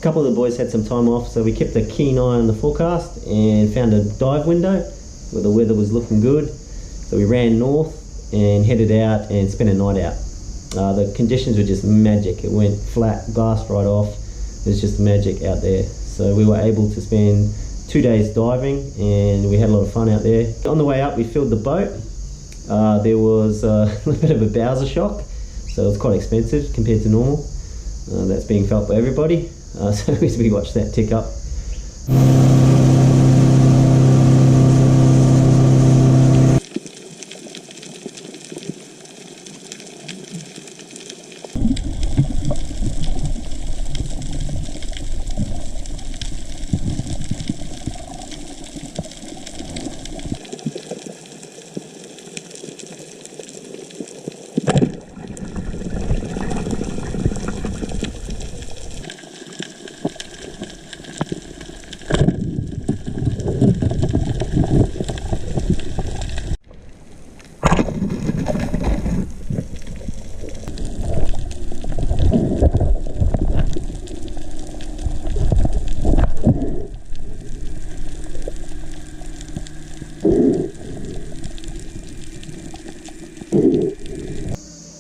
A couple of the boys had some time off, so we kept a keen eye on the forecast and found a dive window where the weather was looking good. So we ran north and headed out and spent a night out. The conditions were just magic. It went flat, glassed right off. It was just magic out there. So we were able to spend 2 days diving and we had a lot of fun out there. On the way up, we filled the boat. There was a little bit of a bowser shock, so it was quite expensive compared to normal. That's being felt by everybody. So as we watch that tick up.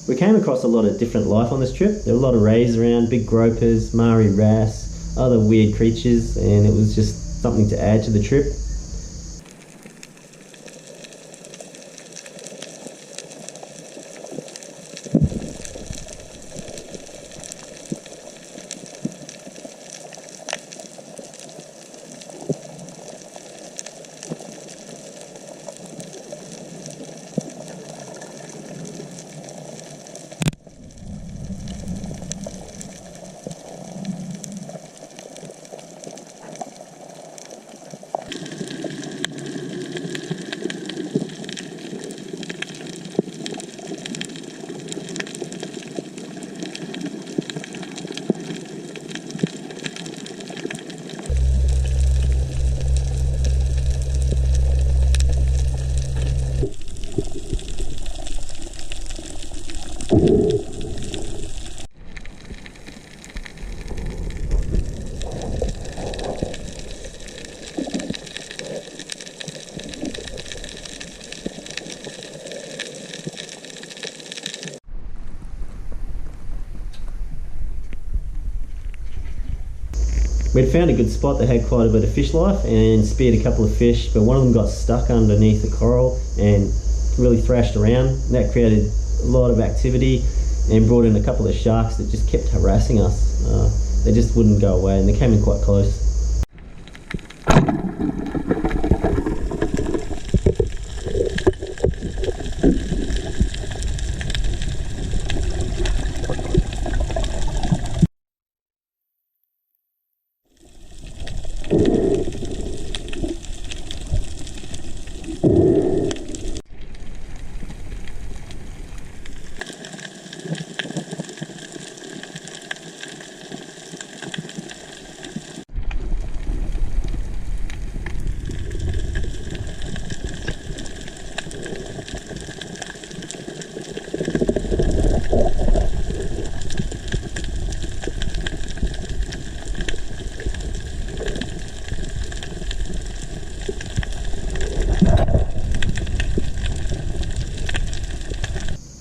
We came across a lot of different life on this trip. There were a lot of rays around, big gropers, Maori wrasse, other weird creatures, and it was just something to add to the trip. We'd found a good spot that had quite a bit of fish life and speared a couple of fish, but one of them got stuck underneath the coral and really thrashed around. That created a lot of activity and brought in a couple of sharks that just kept harassing us. They just wouldn't go away and they came in quite close.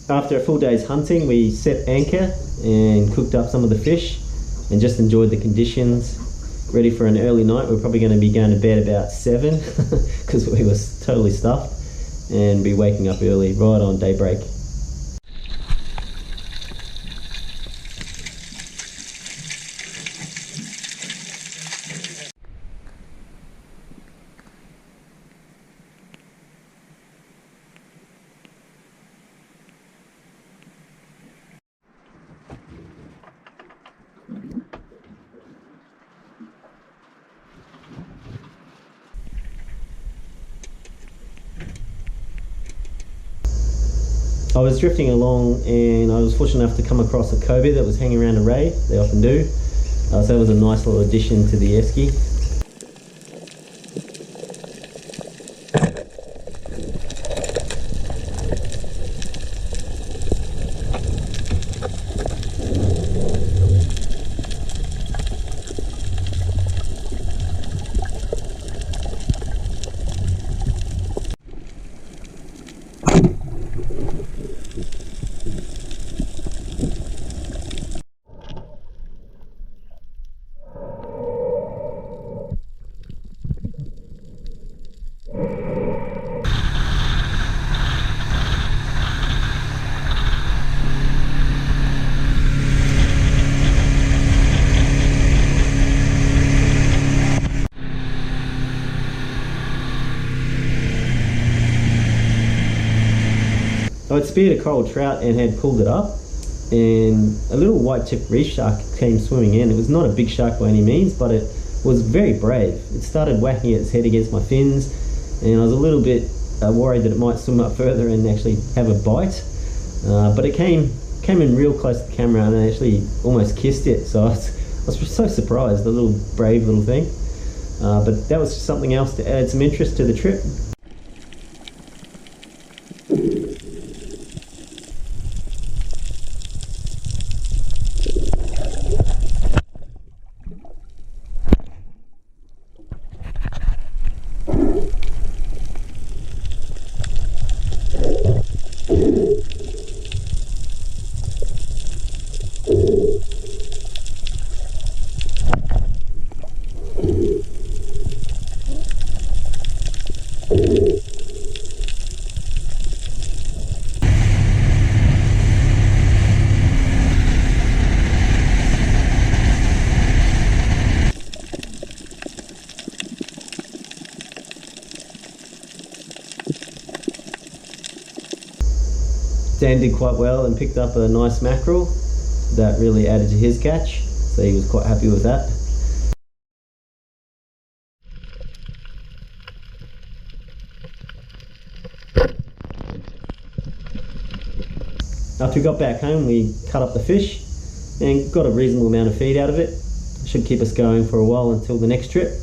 After a full day's hunting, we set anchor and cooked up some of the fish and just enjoyed the conditions. Ready for an early night. We're probably going to be going to bed about 7 because we were totally stuffed, and be waking up early, right on daybreak. I was drifting along and I was fortunate enough to come across a cobia that was hanging around a ray. They often do. So that was a nice little addition to the esky. speared a coral trout and had pulled it up, and a little white-tipped reef shark came swimming in. It was not a big shark by any means, but it was very brave. It started whacking its head against my fins, and I was a little bit worried that it might swim up further and actually have a bite. But it came in real close to the camera, and I actually almost kissed it. So I was so surprised, the little brave little thing. But that was something else to add some interest to the trip. Dan did quite well and picked up a nice mackerel that really added to his catch, so he was quite happy with that. After we got back home, we cut up the fish and got a reasonable amount of feed out of it. Should keep us going for a while until the next trip.